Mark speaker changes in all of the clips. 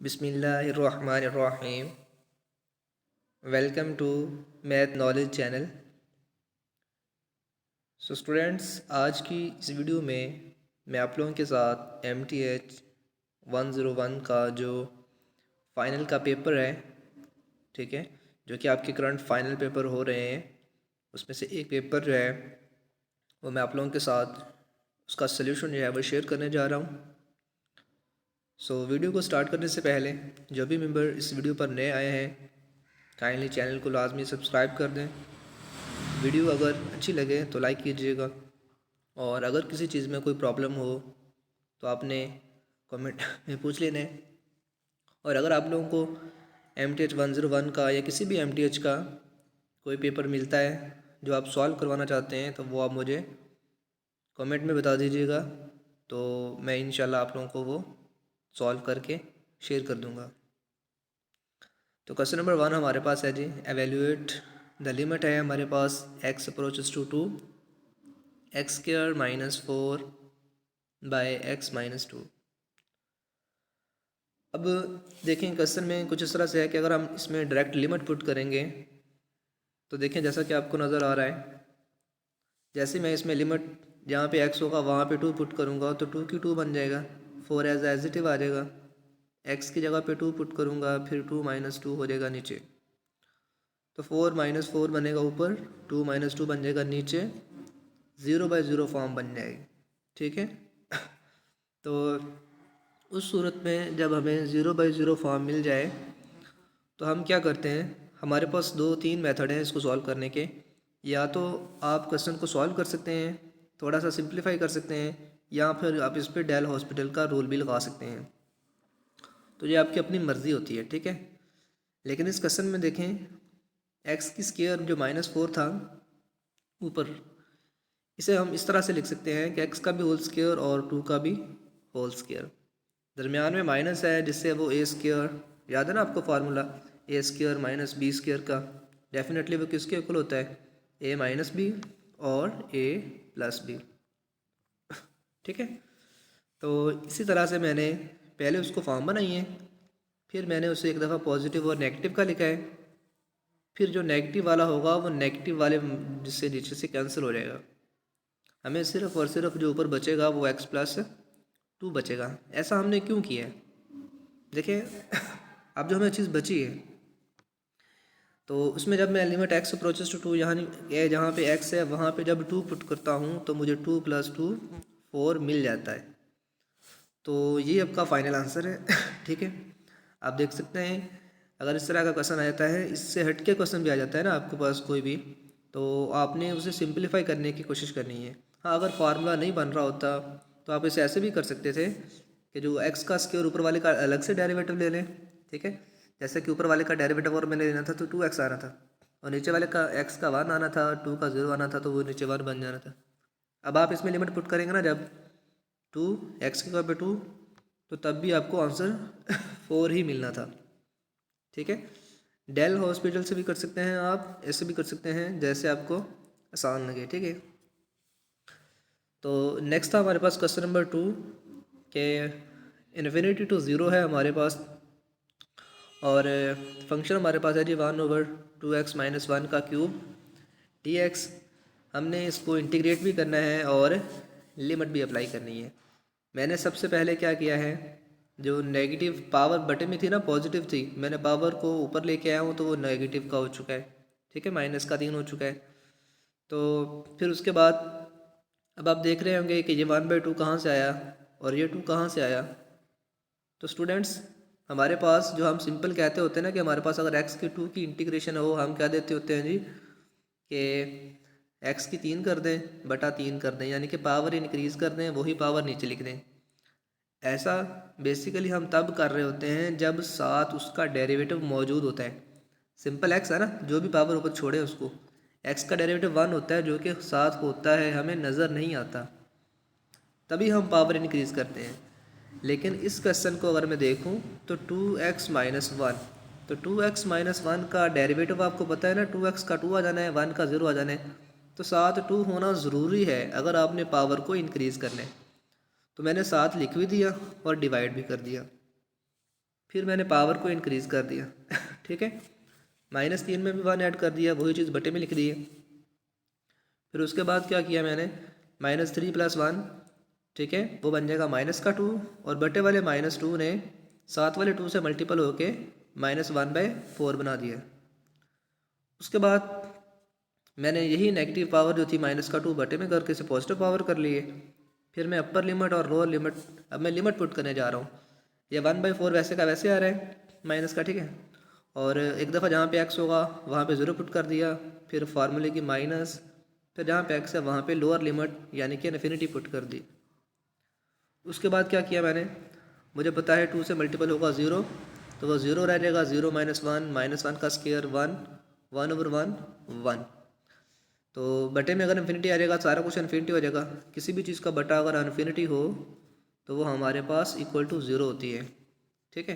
Speaker 1: बिस्मिल्लाहिर्रहमानिर्रहीम। Welcome to math knowledge channel. So students, आज की इस वीडियो में मैं आप लोगों के साथ MTH 101 का जो फ़ाइनल का पेपर है, ठीक है, जो कि आपके करंट फाइनल पेपर हो रहे हैं, उसमें से एक पेपर जो है वो मैं आप लोगों के साथ उसका सल्यूशन जो है वो शेयर करने जा रहा हूँ। वीडियो को स्टार्ट करने से पहले जो भी मेंबर इस वीडियो पर नए आए हैं, काइंडली चैनल को लाजमी सब्सक्राइब कर दें। वीडियो अगर अच्छी लगे तो लाइक कीजिएगा, और अगर किसी चीज़ में कोई प्रॉब्लम हो तो आपने कमेंट में पूछ लेना है। और अगर आप लोगों को MTH 101 का या किसी भी MTH का कोई पेपर मिलता है जो आप सॉल्व करवाना चाहते हैं, तो वो आप मुझे कमेंट में बता दीजिएगा, तो मैं इंशाल्लाह आप लोगों को वो सॉल्व करके शेयर कर दूंगा। तो क्वेश्चन नंबर 1 हमारे पास है जी, एवेल्यूएट द लिमिट है हमारे पास x approaches to 2 x² - 4 by x - 2। अब देखें क्वेश्चन में कुछ इस तरह से है कि अगर हम इसमें डायरेक्ट लिमिट पुट करेंगे तो देखें जैसा कि आपको नज़र आ रहा है, जैसे मैं इसमें लिमिट जहाँ पे x होगा वहाँ पे 2 पुट करूँगा तो 2 की 2 बन जाएगा, 4 एज इट इज़ आ जाएगा। x की जगह पे 2 पुट करूँगा, फिर 2 - 2 हो जाएगा नीचे, तो 4 - 4 बनेगा ऊपर, 2 - 2 बन जाएगा नीचे, 0/0 फॉर्म बन जाएगी, ठीक है। तो उस सूरत में जब हमें 0/0 फॉर्म मिल जाए तो हम क्या करते हैं, हमारे पास 2-3 मेथड हैं इसको सॉल्व करने के। या तो आप क्वेश्चन को सॉल्व कर सकते हैं, थोड़ा सा सिंप्लीफाई कर सकते हैं, या फिर आप इस पर डेल हॉस्पिटल का रूल भी लगा सकते हैं। तो ये आपकी अपनी मर्ज़ी होती है, ठीक है। लेकिन इस क्वेश्चन में देखें, x की स्क्वायर जो -4 था ऊपर, इसे हम इस तरह से लिख सकते हैं कि x का भी होल स्क्वायर और 2 का भी होल स्क्वायर, दरमियान में माइनस है जिससे वो a², याद है ना आपको फार्मूला a² - b² का, डेफिनेटली वो किसके इक्वल होता है, a - b और a+b, ठीक है। तो इसी तरह से मैंने पहले उसको फॉर्म बनाई है, फिर मैंने उसे एक दफ़ा पॉजिटिव और नेगेटिव का लिखा है, फिर जो नेगेटिव वाला होगा वो नेगेटिव वाले जिससे नीचे से कैंसिल हो जाएगा, हमें सिर्फ और सिर्फ जो ऊपर बचेगा वो x+2 बचेगा। ऐसा हमने क्यों किया है, देखिए अब जो हमें चीज़ बची है, तो उसमें जब मैं लिमिट x अप्रोचेस टू 2, यहाँ जहाँ पे x है वहाँ पे जब 2 पुट करता हूँ तो मुझे 2 + 2 4 मिल जाता है। तो ये आपका फाइनल आंसर है ठीक है। आप देख सकते हैं अगर इस तरह का क्वेश्चन आ जाता है, इससे हट के क्वेश्चन भी आ जाता है ना आपके पास कोई भी, तो आपने उसे सिंप्लीफाई करने की कोशिश करनी है। हाँ, अगर फार्मूला नहीं बन रहा होता तो आप इसे ऐसे भी कर सकते थे कि जो x का स्क्वायर ऊपर वाले का अलग से डेरिवेटिव ले लें, ठीक है। जैसे कि ऊपर वाले का डेरिवेटिव और मैंने लेना था तो 2x आना था, और नीचे वाले का x का 1 आना था, 2 का 0 आना था, तो वो नीचे 1 बन जाना था। अब आप इसमें लिमिट पुट करेंगे ना जब 2 x की जगह पे 2, तो तब भी आपको आंसर 4 ही मिलना था, ठीक है। डेल हॉस्पिटल से भी कर सकते हैं आप, ऐसे भी कर सकते हैं जैसे आपको आसान लगे, ठीक है। तो नेक्स्ट था हमारे पास क्वेश्चन नंबर 2 के इन्फिनिटी टू 0 है हमारे पास, और फंक्शन हमारे पास है जी 1/2x - 1 का क्यूब dx। हमने इसको इंटीग्रेट भी करना है और लिमिट भी अप्लाई करनी है। मैंने सबसे पहले क्या किया है, जो नेगेटिव पावर बटे में थी ना, पॉजिटिव थी, मैंने पावर को ऊपर लेके आया हूँ तो वो नेगेटिव का हो चुका है, ठीक है, -3 हो चुका है। तो फिर उसके बाद अब आप देख रहे होंगे कि ये 1/2 कहाँ से आया और ये 2 कहाँ से आया। तो स्टूडेंट्स, हमारे पास जो हम सिंपल कहते होते हैं ना कि हमारे पास अगर x की 2 की इंटीग्रेशन हो, हम क्या देते होते हैं जी कि x की 3 कर दें बटा 3 कर दें, यानी कि पावर इंक्रीज़ कर दें, वही पावर नीचे लिख दें। ऐसा बेसिकली हम तब कर रहे होते हैं जब साथ उसका डेरिवेटिव मौजूद होता है। सिंपल x है ना, जो भी पावर ऊपर छोड़े उसको, x का डेरिवेटिव 1 होता है जो कि साथ होता है, हमें नज़र नहीं आता, तभी हम पावर इंक्रीज़ करते हैं। लेकिन इस क्वेश्चन को अगर मैं देखूं तो 2x - 1, तो 2x - 1 का डेरिवेटिव आपको पता है ना, 2x का 2 आ जाना है, 1 का 0 आ जाना है, तो साथ 2 होना ज़रूरी है अगर आपने पावर को इंक्रीज़ करना है। तो मैंने साथ लिख भी दिया और डिवाइड भी कर दिया। फिर मैंने पावर को इंक्रीज़ कर दिया ठीक है, -3 में भी 1 ऐड कर दिया, वही चीज़ बटे में लिख दी है। फिर उसके बाद क्या किया मैंने, -3 + 1, ठीक है, वो बन जाएगा -2, और बटे वाले -2 ने साथ वाले 2 से मल्टीपल होके -1/4 बना दिया। उसके बाद मैंने यही नेगेटिव पावर जो थी -2 बटे में करके इसे पॉजिटिव पावर कर लिए। फिर मैं अपर लिमिट और लोअर लिमिट, अब मैं लिमिट पुट करने जा रहा हूँ। ये 1/4 वैसे का वैसे आ रहा है माइनस का, ठीक है, और एक दफ़ा जहाँ पे x होगा वहाँ पे 0 पुट कर दिया, फिर फार्मूले की माइनस, फिर जहाँ पे x है वहाँ पे लोअर लिमिट यानी कि इन्फिनिटी पुट कर दी। उसके बाद क्या किया मैंने, मुझे पता है 2 से मल्टीपल होगा 0, तो वो 0 रह जाएगा, 0 -1 -1 का स्क्वायर 1, 1/1 1। तो बटे में अगर इन्फिनिटी आ जाएगा सारा कुछ इन्फिनिटी हो जाएगा। किसी भी चीज़ का बटा अगर इन्फिनिटी हो तो वो हमारे पास इक्वल टू 0 होती है, ठीक है।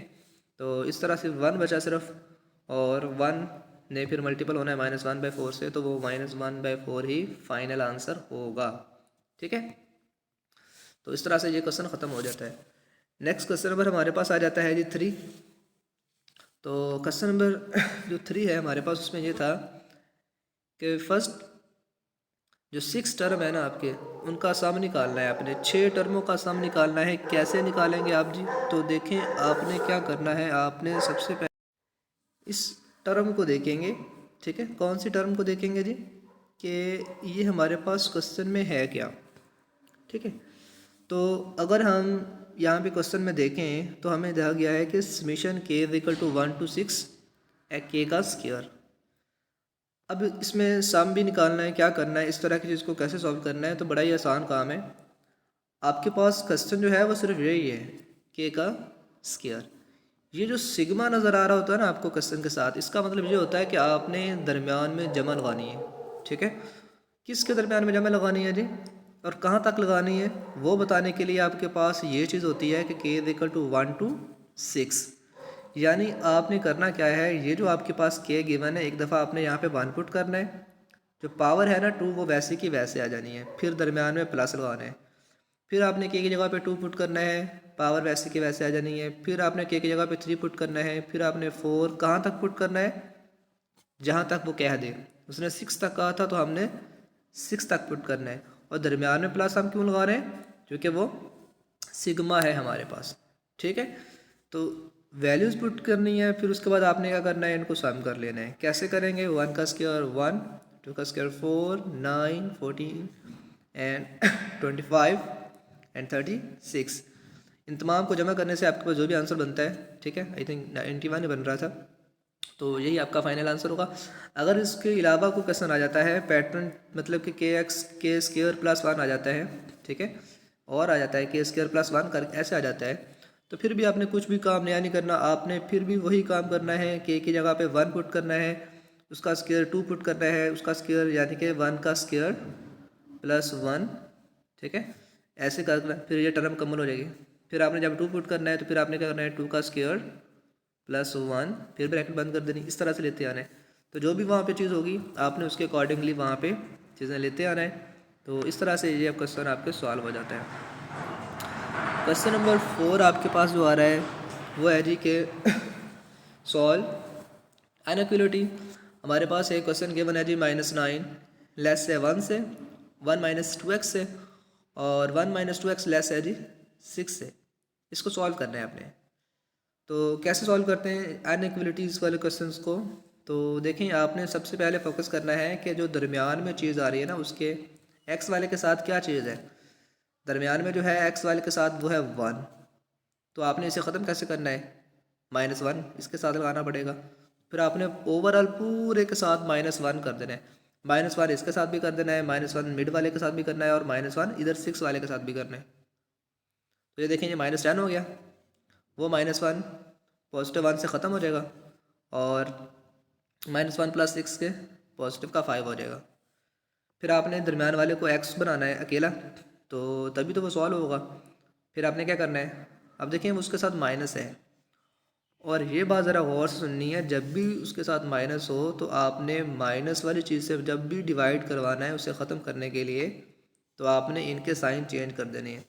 Speaker 1: तो इस तरह से 1 बचा सिर्फ, और 1 ने फिर मल्टीपल होना है -1/4 से, तो वो -1/4 ही फाइनल आंसर होगा, ठीक है। तो इस तरह से ये क्वेश्चन ख़त्म हो जाता है। नेक्स्ट क्वेश्चन नंबर हमारे पास आ जाता है जी 3। तो क्वेश्चन नंबर जो 3 है हमारे पास, उसमें ये था कि फर्स्ट जो 6 टर्म है ना आपके, उनका सम निकालना है आपने। 6 टर्मों का सम निकालना है। कैसे निकालेंगे आप जी, तो देखें आपने क्या करना है, आपने सबसे पहले इस टर्म को देखेंगे, ठीक है। कौन सी टर्म को देखेंगे जी, कि ये हमारे पास क्वेश्चन में है क्या, ठीक है। तो अगर हम यहाँ पे क्वेश्चन में देखें तो हमें दिया गया है कि समीशन k = 1 to 6 k का स्क्वायर। अब इसमें सम भी निकालना है, क्या करना है, इस तरह की चीज़ को कैसे सॉल्व करना है, तो बड़ा ही आसान काम है। आपके पास क्वेश्चन जो है वो सिर्फ यही है, k का स्क्वायर। ये जो सिग्मा नज़र आ रहा होता है ना आपको क्वेश्चन के साथ, इसका मतलब ये होता है कि आपने दरमियान में जमा लगानी है, ठीक है। किसके दरमियान में जमा लगानी है जी, और कहाँ तक लगानी है, वो बताने के लिए आपके पास ये चीज़ होती है कि k = 1 to 6। यानी आपने करना क्या है, ये जो आपके पास k गिवन है, एक दफ़ा आपने यहाँ पे 1 पुट करना है, जो पावर है ना 2 वो वैसे की वैसे आ जानी है, फिर दरमियान में प्लस लगाना है। फिर आपने k की जगह पे 2 पुट करना है, पावर वैसे की वैसे आ जानी है। फिर आपने k की जगह पे 3 पुट करना है। फिर आपने 4 कहाँ तक पुट करना है, जहाँ तक वो कह दे। उसने 6 तक कहा था तो हमने 6 तक पुट करना है। और दरमियान में प्लस हम क्यों लगा रहे हैं, क्योंकि वो सिग्मा है हमारे पास, ठीक है। तो वैल्यूज़ पुट करनी है, फिर उसके बाद आपने क्या करना है, इनको सम कर लेना है। कैसे करेंगे, 1 का स्क्वायर 1, 2 का स्क्वायर 4, 9, 14 एंड 25 एंड 36। इन तमाम को जमा करने से आपके पास जो भी आंसर बनता है, ठीक है, आई थिंक 91 ही बन रहा था, तो यही आपका फाइनल आंसर होगा। अगर इसके अलावा कोई क्वेश्चन आ जाता है पैटर्न, मतलब कि के स्क्वायर प्लस 1 आ जाता है, ठीक है, और आ जाता है के स्क्वायर प्लस 1 कर ऐसे आ जाता है, तो फिर भी आपने कुछ भी काम नया नहीं करना। आपने फिर भी वही काम करना है, के की जगह पे 1 पुट करना है, उसका स्क्वायर 2 पुट करना है, उसका स्क्वायर यानी कि 1 का स्क्वायर प्लस 1, ठीक है, ऐसे करना, फिर ये टर्म कमल हो जाएगी। फिर आपने जब 2 पुट करना है तो फिर आपने क्या करना है, 2 का स्क्वायर प्लस 1, फिर ब्रैकेट बंद कर देनी, इस तरह से लेते आना है। तो जो भी वहाँ पे चीज़ होगी आपने उसके अकॉर्डिंगली वहाँ पे चीज़ें लेते आना है। तो इस तरह से ये क्वेश्चन आपके सॉल्व हो जाता है। क्वेश्चन नंबर 4 आपके पास जो आ रहा है वो है जी के सॉल्व इनइक्वालिटी। हमारे पास एक क्वेश्चन गिवन है जी -9 लेस है 1 से, 1 - 2x से, और 1 - 2x लेस है जी 6 से। इसको सॉल्व करना है आपने। तो कैसे सॉल्व करते हैं अनइक्वलिटीज़ वाले क्वेश्चंस को, तो देखें आपने सबसे पहले फोकस करना है कि जो दरमियान में चीज़ आ रही है ना उसके एक्स वाले के साथ क्या चीज़ है। दरमियान में जो है एक्स वाले के साथ वो है 1, तो आपने इसे ख़त्म कैसे करना है, -1 इसके साथ लगाना पड़ेगा। फिर आपने ओवरऑल पूरे के साथ -1 कर देना है, -1 इसके साथ भी कर देना है, -1 मिड वाले के साथ भी करना है, और -1 इधर 6 वाले के साथ भी करना है। तो ये देखें ये -10 हो गया, वो -1 +1 से ख़त्म हो जाएगा, और -1 + 6 के पॉजिटिव का 5 हो जाएगा। फिर आपने दरमियान वाले को x बनाना है अकेला, तो तभी तो वो सॉल्व होगा। फिर आपने क्या करना है, अब देखें उसके साथ माइनस है, और ये बात ज़रा गौर से सुननी है, जब भी उसके साथ माइनस हो तो आपने माइनस वाली चीज़ से जब भी डिवाइड करवाना है उसे ख़त्म करने के लिए, तो आपने इनके साइन चेंज कर देने हैं।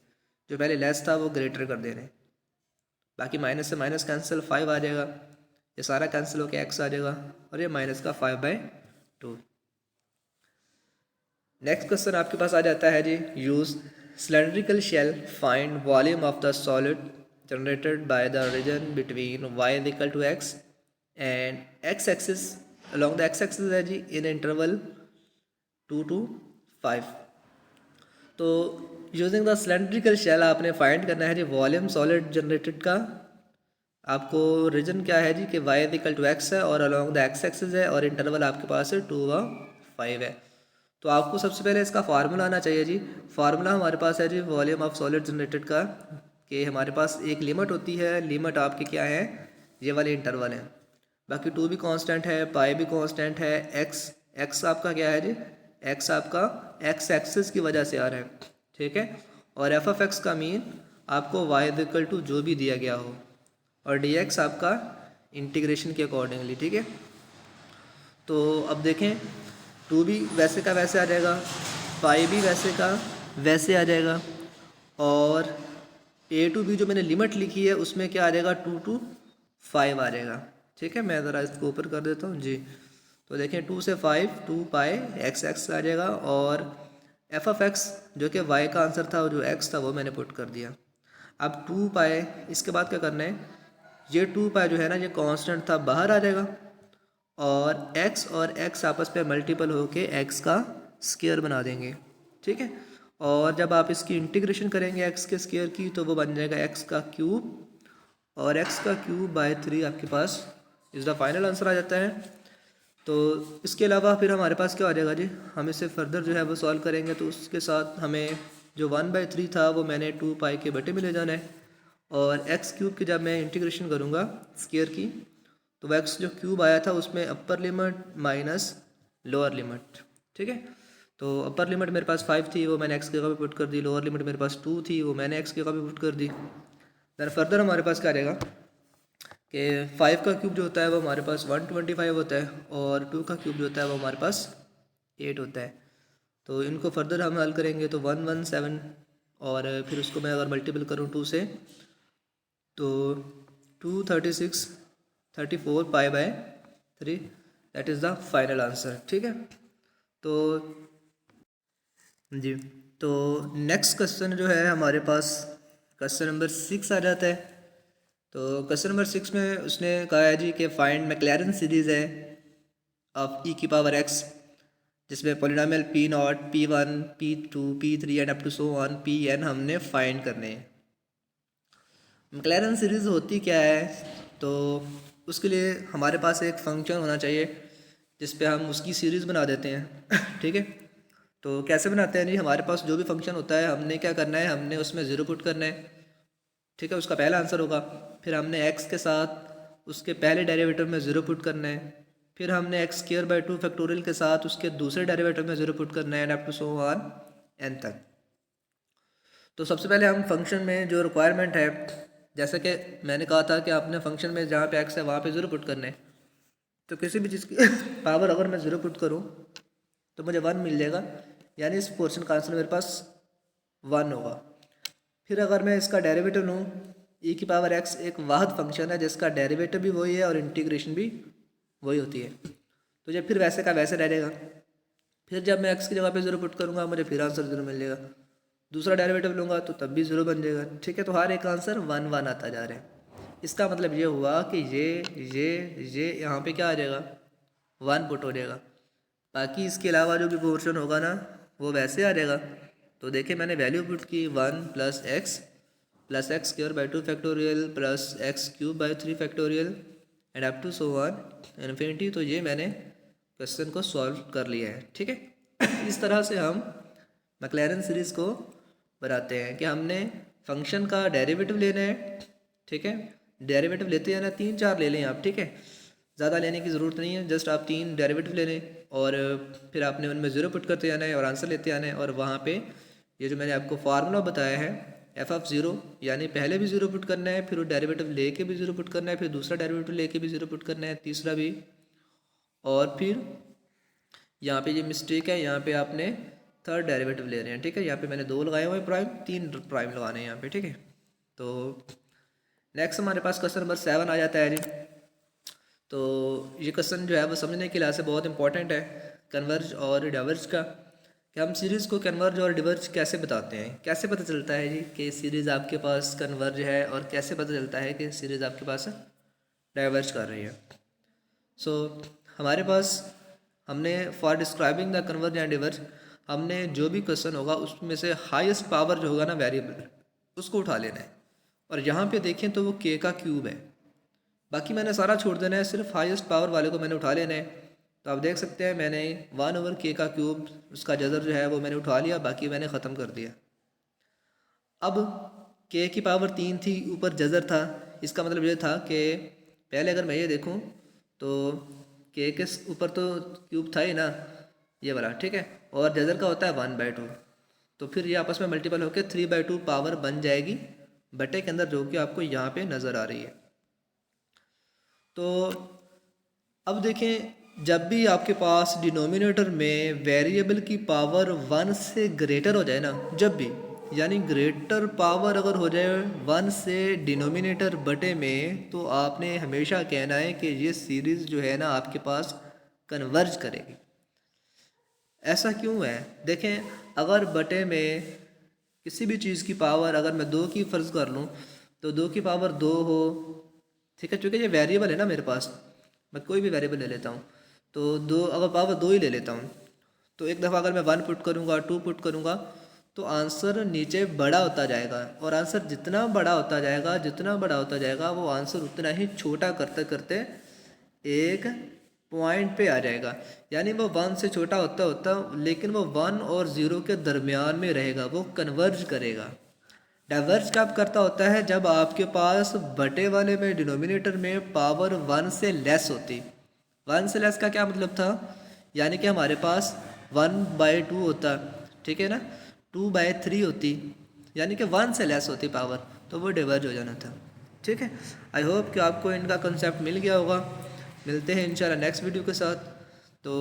Speaker 1: जो पहले लेस था वो ग्रेटर कर देने, बाकी माइनस से माइनस कैंसिल, 5 आ जाएगा, ये सारा कैंसिल होकर एक्स आ जाएगा और ये माइनस का 5/2। नेक्स्ट क्वेश्चन आपके पास आ जाता है जी, use cylindrical shell find volume of the solid generated by the region between y equal to x and x axis along the x axis है जी इन इंटरवल 2 to 5। तो यूजिंग द सिलेंड्रिकल शेल आपने find करना है जी volume solid generated का। आपको reason क्या है जी कि y इक्वल टू x है और अलॉन्ग द x एक्सिस है और इंटरवल आपके पास है 2 व 5 है। तो आपको सबसे पहले इसका फार्मूला आना चाहिए जी। फार्मूला हमारे पास है जी वॉल्यूम ऑफ सॉलिड जनरेटेड का, कि हमारे पास एक लिमिट होती है, लिमिट आपकी क्या है, ये वाले इंटरवल है, बाकी 2 भी कांस्टेंट है, पाई भी कांस्टेंट है, एक्स आपका क्या है जी, एक्स आपका एक्स एक्सिस की वजह से आ रहा है, ठीक है। और एफ ऑफ एक्स का मीन आपको वाई इक्वल टू जो भी दिया गया हो, और डी एक्स आपका इंटीग्रेशन के अकॉर्डिंगली, ठीक है। तो अब देखें 2 भी वैसे का वैसे आ जाएगा, पाई भी वैसे का वैसे आ जाएगा, और a to b जो मैंने लिमिट लिखी है उसमें क्या आ जाएगा 2 to 5 आ जाएगा, ठीक है। मैं ज़रा इसको ऊपर कर देता हूँ जी। तो देखें 2 से 5 2 पाई एक्स एक्स आ जाएगा, और एफ ऑफ एक्स जो कि y का आंसर था, जो x था वो मैंने पुट कर दिया। अब 2 पाई, इसके बाद क्या करना है, ये 2 पाई जो है ना ये कांस्टेंट था, बाहर आ जाएगा, और x आपस में मल्टीपल होके x का स्क्वायर बना देंगे, ठीक है। और जब आप इसकी इंटीग्रेशन करेंगे x के स्क्वायर की तो वो बन जाएगा x का क्यूब, और x का क्यूब बाय 3 आपके पास इस द फाइनल आंसर आ जाता है। तो इसके अलावा फिर हमारे पास क्या आ जाएगा जी, हम इसे फर्दर जो है वो सॉल्व करेंगे, तो उसके साथ हमें जो 1/3 था वो मैंने 2 पाई के बटे में ले जाना है, और एक्स क्यूब की जब मैं इंटीग्रेशन करूँगा स्क्वायर की, तो वह एक्स जो क्यूब आया था उसमें upper limit minus lower limit, ठीक है। तो अपर लिमिट मेरे पास 5 थी, वो मैंने एक्स की जगह पे पुट कर दी, लोअर लिमिट मेरे पास 2 थी, वो मैंने एक्स की जगह पे पुट कर दी। दैन फर्दर हमारे पास क्या रहेगा कि 5 का क्यूब जो होता है वो हमारे पास 125 होता है, और 2 का क्यूब जो होता है वो हमारे पास 8 होता है। तो इनको फर्दर हम हल करेंगे तो 117, और फिर उसको मैं अगर मल्टीपल करूँ 2 से तो 236 34 pi by 3, that is the final answer, ठीक है। तो जी, तो नेक्स्ट क्वेश्चन जो है हमारे पास क्वेश्चन नंबर 6 आ जाता है। तो क्वेश्चन नंबर 6 में उसने कहा है जी कि फाइंड मैक्लैरन सीरीज़ है ऑफ ई की पावर एक्स, जिसमें polynomial P0 P1 P2 P3 and up to so on Pn हमने फाइंड करने हैं। मैक्लैरन सीरीज़ होती क्या है, तो उसके लिए हमारे पास एक फंक्शन होना चाहिए जिस पे हम उसकी सीरीज़ बना देते हैं ठीक है। तो कैसे बनाते हैं जी, हमारे पास जो भी फंक्शन होता है हमने क्या करना है, हमने उसमें ज़ीरो पुट करना है, ठीक है, उसका पहला आंसर होगा। फिर हमने x के साथ उसके पहले डेरिवेटिव में ज़ीरो पुट करना है, फिर हमने x² 2 फैक्टोरियल के साथ उसके दूसरे डेरिवेटिव में ज़ीरो पुट करना है, and up to so on n तक। तो सबसे पहले हम फंक्शन में जो रिक्वायरमेंट है, जैसे कि मैंने कहा था कि आपने फंक्शन में जहाँ पे x है वहाँ पे ज़ीरो पुट करना है, तो किसी भी चीज़ की पावर अगर मैं ज़ीरो पुट करूँ तो मुझे 1 मिल जाएगा, यानी इस पोर्शन का आंसर मेरे पास 1 होगा। फिर अगर मैं इसका डेरिवेटिव लूँ, e की पावर x एक वाहिद फंक्शन है जिसका डेरिवेटिव भी वही है और इंटीग्रेशन भी वही होती है, तो जब फिर वैसे का वैसे रहेगा। फिर जब मैं x की जगह पे ज़ीरो पुट करूँगा मुझे फिर आंसर 0 मिल जाएगा, दूसरा डेरिवेटिव लूँगा तो तब भी 0 बन जाएगा, ठीक है। तो हर एक आंसर 1 1 आता जा रहा है। इसका मतलब ये हुआ कि ये यहाँ पे क्या आ जाएगा, 1 पुट हो जाएगा, बाकी इसके अलावा जो भी पोर्शन होगा ना वो वैसे आ जाएगा। तो देखिए मैंने वैल्यू पुट की 1 + x² by 2 factorial plus x³ by 3 factorial and up to so on infinity. तो ये मैंने क्वेश्चन को सॉल्व कर लिया है, ठीक है। इस तरह से हम मैक्लैरन सीरीज़ को बनाते हैं कि हमने फंक्शन का डेरिवेटिव लेना है, ठीक है। डेरिवेटिव लेते हैं ना 3 4 ले लें आप, ठीक है, ज़्यादा लेने की ज़रूरत नहीं है, जस्ट आप 3 डेरिवेटिव ले लें और फिर आपने उनमें ज़ीरो पुट करते जाना है और आंसर लेते आना है। और वहाँ पे ये जो मैंने आपको फार्मूला बताया है f(0), यानी पहले भी ज़ीरो पुट करना है, फिर वो डेरिवेटिव लेके भी ज़ीरो पुट करना है, फिर दूसरा डेरिवेटिव लेके भी ज़ीरो पुट करना है, तीसरा भी, और फिर यहाँ पे ये मिस्टेक है, यहाँ पे आपने थर्ड डेरिवेटिव ले रहे हैं, ठीक है। यहाँ पे मैंने 2 लगाए हुए हैं प्राइम, 3 प्राइम लगाने हैं यहाँ पे, ठीक है। तो नेक्स्ट हमारे पास क्वेश्चन नंबर 7 आ जाता है जी। तो ये क्वेश्चन जो है वो समझने के लिहाज से बहुत इंपॉर्टेंट है कन्वर्ज और डाइवर्ज का, कि हम सीरीज़ को कन्वर्ज और डिवर्ज कैसे बताते हैं, कैसे पता चलता है जी कि सीरीज़ आपके पास कन्वर्ज है, और कैसे पता चलता है कि सीरीज़ आपके पास डाइवर्ज कर रही है। सो हमारे पास हमने for describing the converge and diverge, हमने जो भी क्वेश्चन होगा उसमें से हाईएस्ट पावर जो होगा ना वेरिएबल, उसको उठा लेना है। और यहाँ पे देखें तो वो के का क्यूब है, बाकी मैंने सारा छोड़ देना है, सिर्फ हाईएस्ट पावर वाले को मैंने उठा लेना है। तो आप देख सकते हैं मैंने 1/k का क्यूब, उसका जज़र जो है वो मैंने उठा लिया, बाकी मैंने ख़त्म कर दिया। अब k की पावर 3 थी, ऊपर जज़र था, इसका मतलब ये था कि पहले अगर मैं ये देखूं तो k के ऊपर तो क्यूब था ही ना, ये वाला, ठीक है, और जज़र का होता है 1/2, तो फिर ये आपस में मल्टीपल होकर 3/2 पावर बन जाएगी बटे के अंदर, जो कि आपको यहाँ पे नज़र आ रही है। तो अब देखें, जब भी आपके पास डिनोमिनेटर में वेरिएबल की पावर 1 से ग्रेटर हो जाए ना, जब भी, यानी ग्रेटर पावर अगर हो जाए 1 से डिनोमिनेटर बटे में, तो आपने हमेशा कहना है कि ये सीरीज़ जो है ना आपके पास कन्वर्ज करेगी। ऐसा क्यों है? देखें, अगर बटे में किसी भी चीज़ की पावर अगर मैं 2 की फ़र्ज़ कर लूँ, तो 2 की पावर 2 हो, ठीक है, चूँकि ये वेरिएबल है ना मेरे पास, मैं कोई भी वेरिएबल ले लेता हूँ, तो 2 अगर पावर 2 ही ले लेता हूँ, तो एक दफ़ा अगर मैं 1 पुट करूँगा, 2 पुट करूँगा, तो आंसर नीचे बड़ा होता जाएगा, और आंसर जितना बड़ा होता जाएगा, जितना बड़ा होता जाएगा, वो आंसर उतना ही छोटा करते करते एक पॉइंट पे आ जाएगा। यानी वो 1 से छोटा होता होता, लेकिन वो 1 और 0 के दरमियान में रहेगा, वो कन्वर्ज करेगा। डाइवर्ज कब करता होता है? जब आपके पास बटे वाले में डिनोमिनेटर में पावर 1 से लेस होती। 1 से लेस का क्या मतलब था? यानी कि हमारे पास 1/2 होता, ठीक है ना, 2/3 होती, यानी कि 1 से लेस होती पावर, तो वो डिवर्ज हो जाना था। ठीक है, आई होप कि आपको इनका कंसेप्ट मिल गया होगा। मिलते हैं इंशाल्लाह नेक्स्ट वीडियो के साथ। तो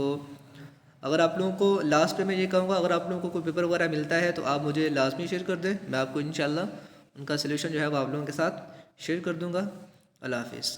Speaker 1: अगर आप लोगों को लास्ट में ये कहूँगा, अगर आप लोगों को कोई पेपर वगैरह मिलता है तो आप मुझे लाजमी शेयर कर दें, मैं आपको इंशाल्लाह उनका सलूशन जो है वो आप लोगों के साथ शेयर कर दूँगा। अल्लाह हाफिज़।